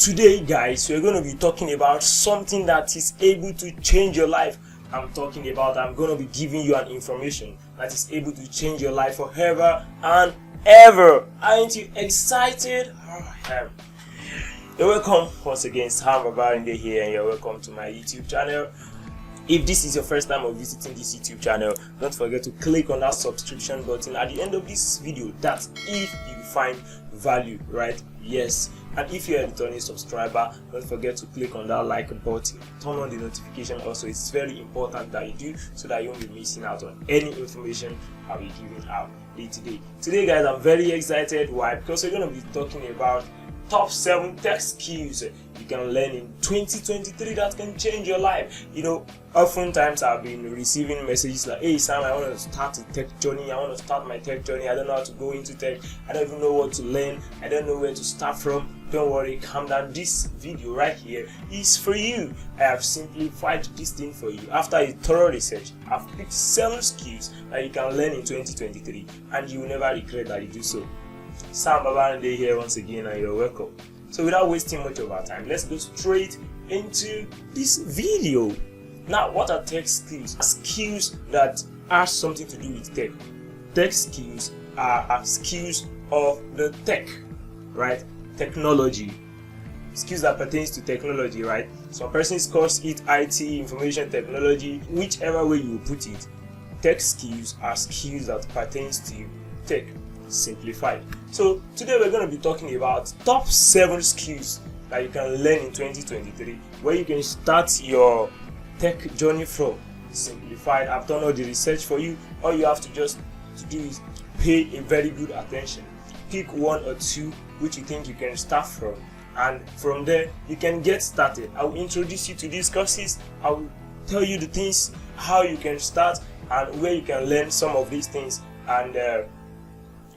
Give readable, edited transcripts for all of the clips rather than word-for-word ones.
Today, guys, we're going to be talking about something that is able to change your life. I'm going to be giving you an information that is able to change your life forever and ever. Aren't you excited? I am. You're welcome once again. Sam Babarinde here, and you're welcome to my YouTube channel. If this is your first time of visiting this YouTube channel, don't forget to click on that subscription button at the end of this video. That's if you find value, right? Yes. And if you're a returning subscriber, don't forget to click on that like button. Turn on the notification also. It's very important that you do, so that you won't be missing out on any information I'll be giving out day to day. Today, guys, I'm very excited. Why? Because we're going to be talking about top 7 tech skills you can learn in 2023 that can change your life. You know, oftentimes I've been receiving messages like, hey Sam, I want to start a tech journey. I want to start my tech journey. I don't know how to go into tech. I don't even know what to learn. I don't know where to start from. Don't worry, calm down. This video right here is for you. I have simplified this thing for you. After a thorough research, I've picked 7 skills that you can learn in 2023, and you will never regret that you do so. Sam Babarinde here once again, and you're welcome. So without wasting much of our time, let's go straight into this video. Now, what are tech skills? Skills that have something to do with tech. Tech skills are skills of the tech, right? Technology. Skills that pertains to technology, right? Some persons calls it IT, information technology, whichever way you put it. Tech skills are skills that pertains to tech. Simplified. So today we're going to be talking about top 7 skills that you can learn in 2023, where you can start your tech journey from. Simplified. I've done all the research for you. All you have to do is pay a very good attention. Pick 1 or 2 which you think you can start from, and from there you can get started. I will introduce you to these courses. I will tell you the things, how you can start and where you can learn some of these things, and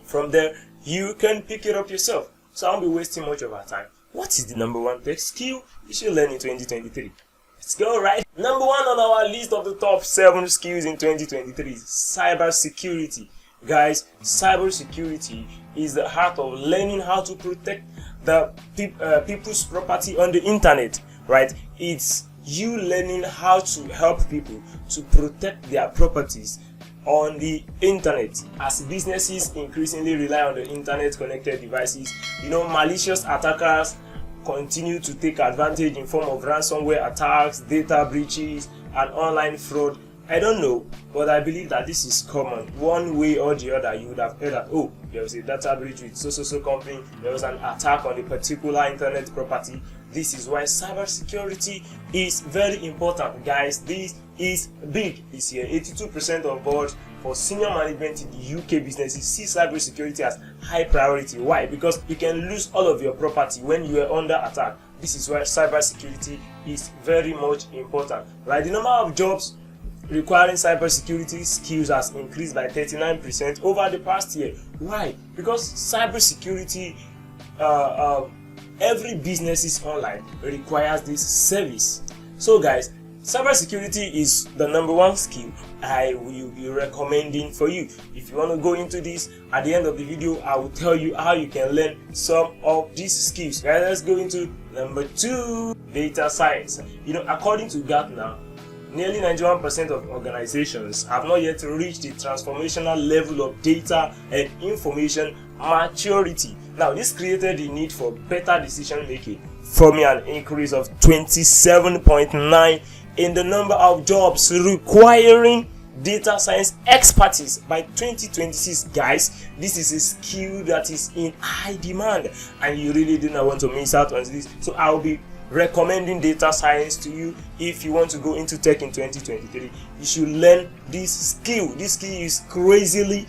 from there you can pick it up yourself. So I won't be wasting much of our time. What is the number 1 tech skill you should learn in 2023? Let's go, right? Number 1 on our list of the top 7 skills in 2023 is cybersecurity. Guys, cybersecurity is the heart of learning how to protect the people's property on the internet, right? It's you learning how to help people to protect their properties on the internet. As businesses increasingly rely on the internet connected devices, you know, malicious attackers continue to take advantage in form of ransomware attacks, data breaches, and online fraud. I don't know, but I believe that this is common. One way or the other, you would have heard that, oh, there was a data breach with so company, there was an attack on a particular internet property. This is why cybersecurity is very important, guys. This is big this year. 82% of board for senior management in the UK businesses see cybersecurity as high priority. Why? Because you can lose all of your property when you are under attack. This is why cybersecurity is very much important, right? The number of jobs requiring cybersecurity skills has increased by 39% over the past year. Why? Because cybersecurity, every business is online requires this service. So guys, cybersecurity is the number 1 skill I will be recommending for you. If you want to go into this, at the end of the video I will tell you how you can learn some of these skills. Guys, let's go into number 2, data science. You know, according to Gartner, nearly 91% of organizations have not yet reached the transformational level of data and information maturity. Now, this created the need for better decision making, forming an increase of 27.9 in the number of jobs requiring data science expertise by 2026. Guys, this is a skill that is in high demand, and you really do not want to miss out on this. So I will be recommending data science to you. If you want to go into tech in 2023, you should learn this skill. This skill is crazily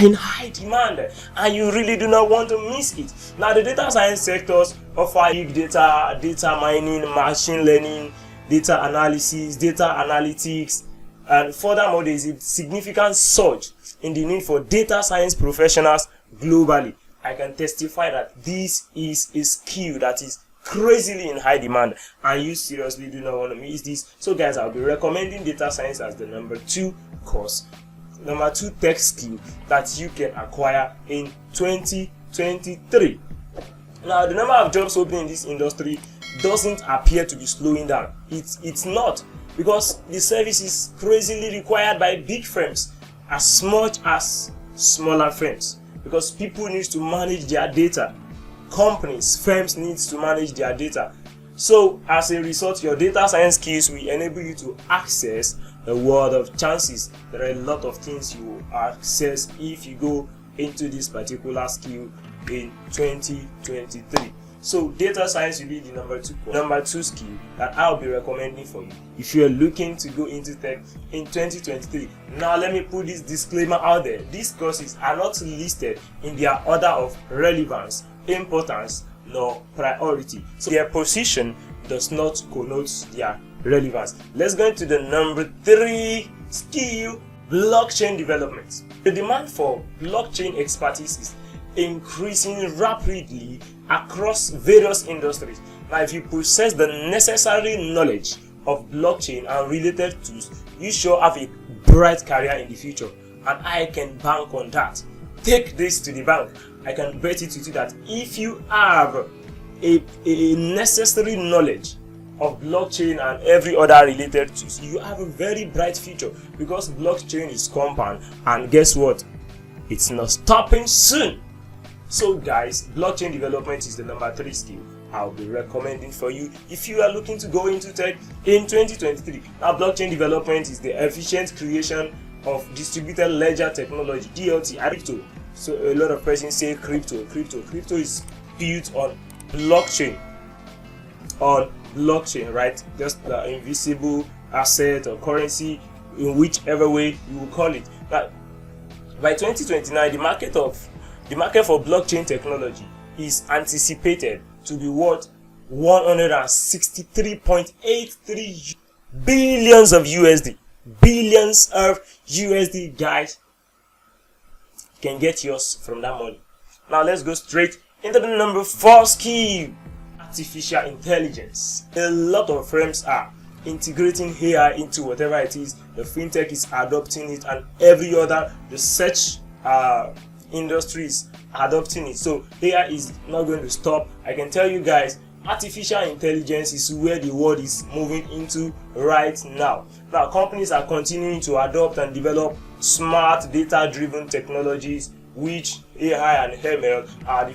in high demand, and you really do not want to miss it. Now, the data science sectors offer big data, data mining, machine learning, data analysis, data analytics, and furthermore, there is a significant surge in the need for data science professionals globally. I can testify that this is a skill that is crazily in high demand, and you seriously do not want to miss this. So guys, I'll be recommending data science as the number 2 course, number 2 tech skill that you can acquire in 2023. Now, the number of jobs opening in this industry doesn't appear to be slowing down. It's not, because the service is crazily required by big firms as much as smaller firms, because people need to manage their data. Firms need to manage their data. So as a result, your data science skills will enable you to access a world of chances. There are a lot of things you will access if you go into this particular skill in 2023. So data science will be the number two skill that I'll be recommending for you if you are looking to go into tech in 2023. Now let me put this disclaimer out there. These courses are not listed in their order of relevance, importance, nor priority. So their position does not connote their relevance. Let's go into the number 3 skill, blockchain development. The demand for blockchain expertise is increasing rapidly across various industries. Now, if you possess the necessary knowledge of blockchain and related tools, you sure have a bright career in the future, and I can bank on that. Take this to the bank. I can bet it to you that if you have a necessary knowledge of blockchain and every other related tools, you have a very bright future, because blockchain is compound, and guess what? It's not stopping soon. So guys, blockchain development is the number 3 skill I'll be recommending for you if you are looking to go into tech in 2023. Now, blockchain development is the efficient creation of distributed ledger technology, DLT, crypto. So a lot of persons say crypto is built on blockchain, right? Just the invisible asset or currency, in whichever way you will call it. But by 2029, the market for blockchain technology is anticipated to be worth 163.83 billions of USD. Billions of USD, guys. You can get yours from that money. Now let's go straight into the number 4 skill, artificial intelligence. A lot of firms are integrating AI into whatever it is. The fintech is adopting it, and every other research industries adopting it. So AI is not going to stop. I can tell you guys, artificial intelligence is where the world is moving into right now. Now, companies are continuing to adopt and develop smart data-driven technologies, which AI and ML are the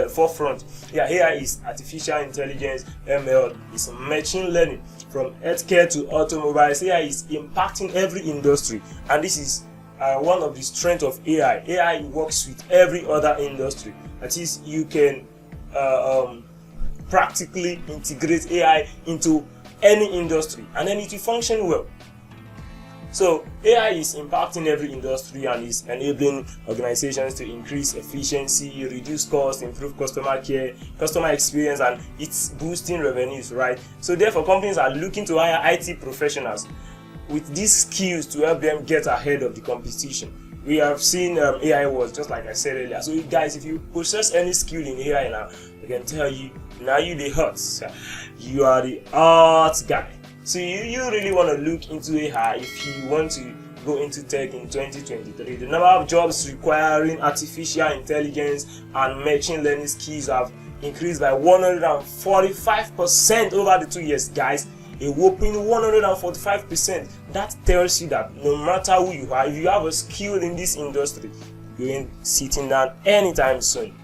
forefront. Yeah, AI is artificial intelligence, ML is machine learning. From healthcare to automobiles, AI is impacting every industry, and this is one of the strengths of AI. AI works with every other industry. That is, you can practically integrate AI into any industry, and then it will function well. So AI is impacting every industry and is enabling organizations to increase efficiency, reduce costs, improve customer care, customer experience, and it's boosting revenues, right? So therefore, companies are looking to hire IT professionals with these skills to help them get ahead of the competition. We have seen AI wars, just like I said earlier. So guys, if you possess any skill in AI now, I can tell you, now you the hot. You are the hot guy. So you really want to look into AI if you want to go into tech in 2023. The number of jobs requiring artificial intelligence and machine learning skills have increased by 145% over the 2 years, guys. A whopping 145%. That tells you that no matter who you are, if you have a skill in this industry, you ain't sitting down anytime soon.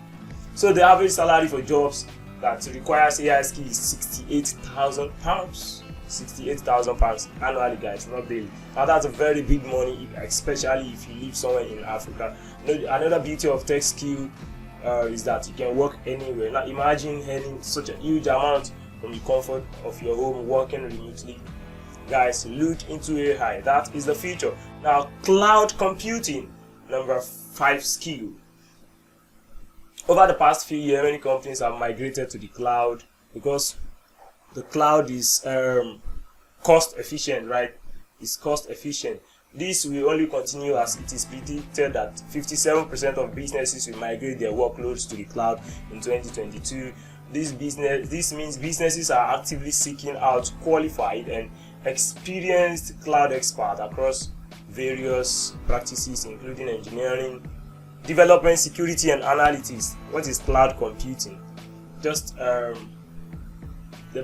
So the average salary for jobs that requires AI skill is £68,000. £68,000 annually, guys, not daily. Now that's a very big money, especially if you live somewhere in Africa. Another beauty of tech skill is that you can work anywhere. Now imagine earning such a huge amount from the comfort of your home, working remotely. Guys, look into AI. That is the future. Now, cloud computing, number 5 skill. Over the past few years, many companies have migrated to the cloud because the cloud is cost efficient, right? It's cost efficient. This will only continue as it is predicted that 57% of businesses will migrate their workloads to the cloud in 2022. This means businesses are actively seeking out qualified and experienced cloud experts across various practices, including engineering, development, security, and analytics. What is cloud computing? just the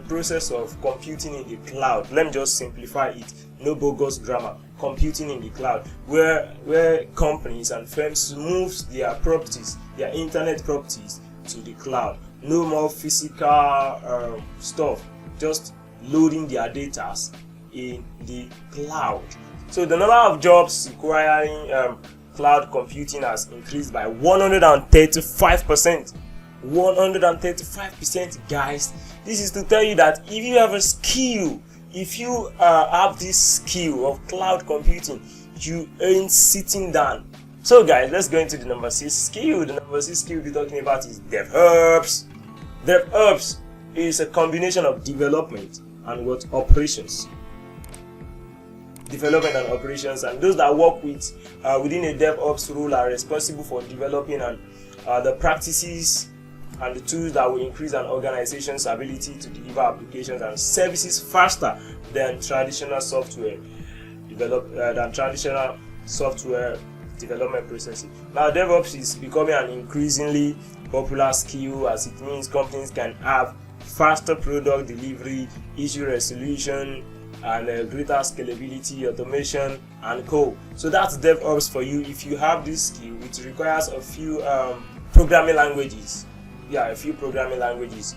process of computing in the cloud. Let me just simplify it, no bogus grammar. Computing in the cloud, where companies and firms move their properties, their internet properties, to the cloud. No more physical stuff, just loading their data in the cloud. So the number of jobs requiring cloud computing has increased by 135%. 135%, guys. This is to tell you that if you have a skill, if you have this skill of cloud computing, you ain't sitting down. So guys, let's go into the number 6 skill. The number 6 skill we're talking about is DevOps. DevOps is a combination of development and what operations. Development and operations, and those that work with within a DevOps role are responsible for developing and the practices and the tools that will increase an organization's ability to deliver applications and services faster than traditional software development processes. Now, DevOps is becoming an increasingly popular skill, as it means companies can have faster product delivery, issue resolution, and greater scalability, automation, and co. So that's DevOps for you. If you have this skill, it requires a few programming languages. A few programming languages,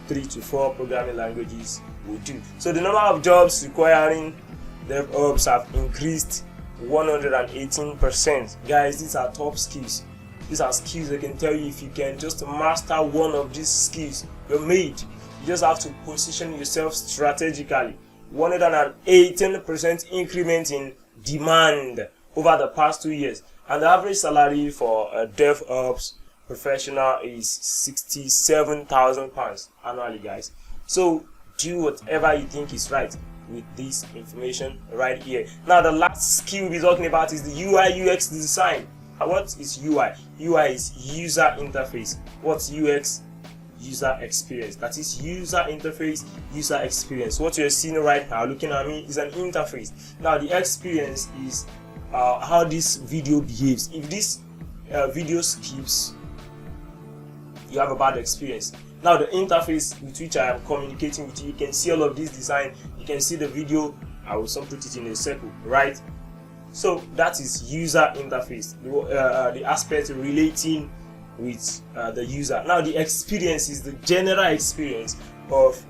3 to 4 programming languages will do. So the number of jobs requiring DevOps have increased 118%. Guys, these are top skills. These are skills I can tell you, if you can just master one of these skills, you're made. You just have to position yourself strategically. 118% increment in demand over the past 2 years, and the average salary for a DevOps professional is £67,000 annually, guys. So do whatever you think is right with this information right here. Now, the last skill we're talking about is the UI UX design. What is UI? UI is user interface. What's UX? User experience. That is user interface, user experience. What you're seeing right now, looking at me, is an interface. Now, the experience is how this video behaves. If this video skips, you have a bad experience. Now, the interface with which I am communicating with you, you can see all of this design. You can see the video. I will put it in a circle, right? So that is user interface, the aspect relating with the user. Now, the experience is the general experience of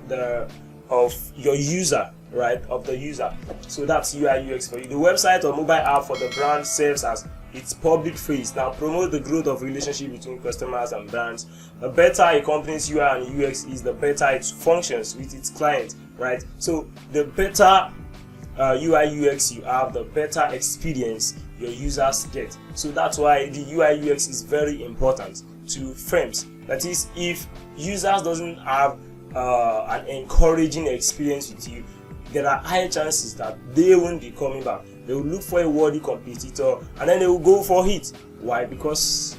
your user, right? Of the user. So that's UI UX for you. The website or mobile app for the brand serves as its public face. Now, promote the growth of relationship between customers and brands. The better a company's UI and UX is, the better it functions with its clients, right? So the better UI UX you have, the better experience your users get. So that's why the UI UX is very important to firms. That is, if users doesn't have an encouraging experience with you, there are high chances that they won't be coming back. They will look for a worthy competitor and then they will go for it. Why? Because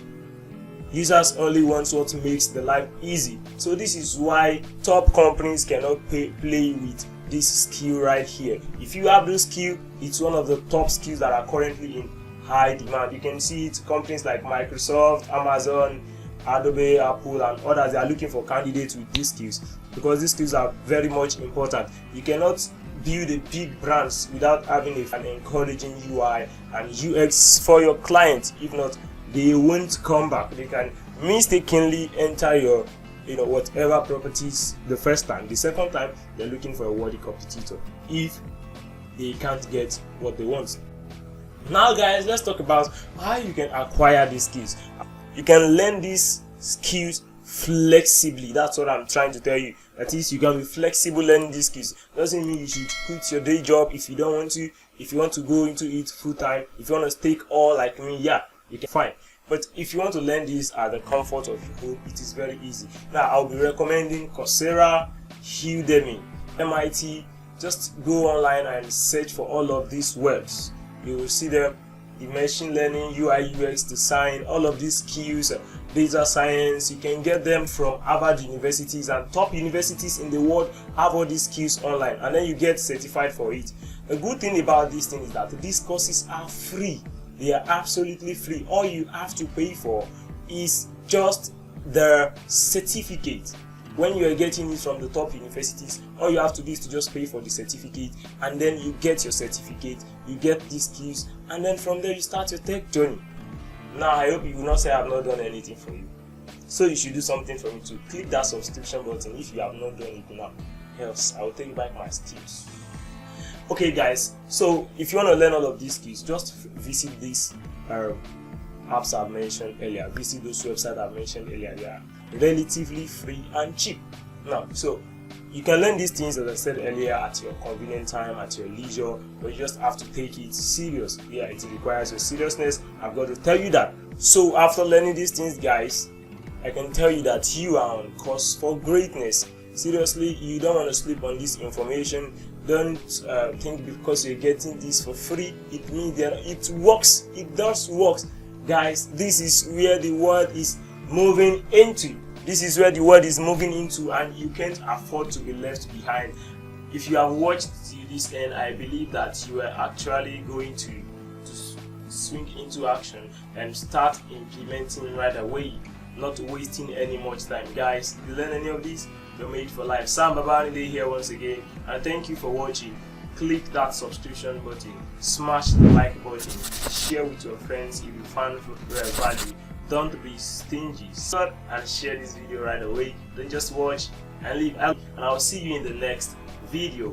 users only want what makes the life easy. So this is why top companies cannot play with this skill right here. If you have this skill, it's one of the top skills that are currently in high demand. You can see it, companies like Microsoft, Amazon, Adobe, Apple, and others, they are looking for candidates with these skills because these skills are very much important. You cannot build a big brands without having an encouraging UI and UX for your clients. If not, they won't come back. They can mistakenly enter your whatever properties the first time. The second time, they're looking for a worthy competitor if they can't get what they want. Now, guys, let's talk about how you can acquire these skills. You can learn these skills flexibly. That's what I'm trying to tell you. That is, you can be flexible learning these skills. Doesn't mean you should quit your day job if you don't want to. If you want to go into it full time, if you want to take all like me, yeah, you can, fine. But if you want to learn this at the comfort of your home, it is very easy. Now, I'll be recommending Coursera, Udemy, MIT. Just go online and search for all of these words. You will see them. The machine learning, UI, UX design, all of these skills, data science. You can get them from Harvard universities, and top universities in the world have all these skills online, and then you get certified for it. The good thing about this thing is that these courses are free. They are absolutely free. All you have to pay for is just the certificate. when you are getting it from the top universities, all you have to do is to just pay for the certificate, and then you get your certificate, you get these skills, and then from there you start your tech journey. Now I hope you will not say I have not done anything for you. So you should do something for me too. Click that subscription button if you have not done it now. Else I will take back my skills. Okay guys, so if you want to learn all of these skills, just visit these apps I've mentioned earlier. Visit those websites I've mentioned earlier. They are relatively free and cheap. Now, so you can learn these things, as I said earlier, at your convenient time, at your leisure, but you just have to take it serious. Yeah, it requires your seriousness. I've got to tell you that. So after learning these things, guys, I can tell you that you are on course for greatness. Seriously, you don't want to sleep on this information. Don't think because you're getting this for free, it means that it works. It does work. Guys, this is where the world is moving into. This is where the world is moving into, and you can't afford to be left behind. If you have watched till this end, I believe that you are actually going to swing into action and start implementing right away, not wasting any much time. Guys, if you learn any of these, you're made for life. Sam Babanide here once again, and thank you for watching. Click that subscription button, smash the like button, share with your friends if you found value. Don't be stingy. Start and share this video right away. Don't just watch and leave out, and I'll see you in the next video.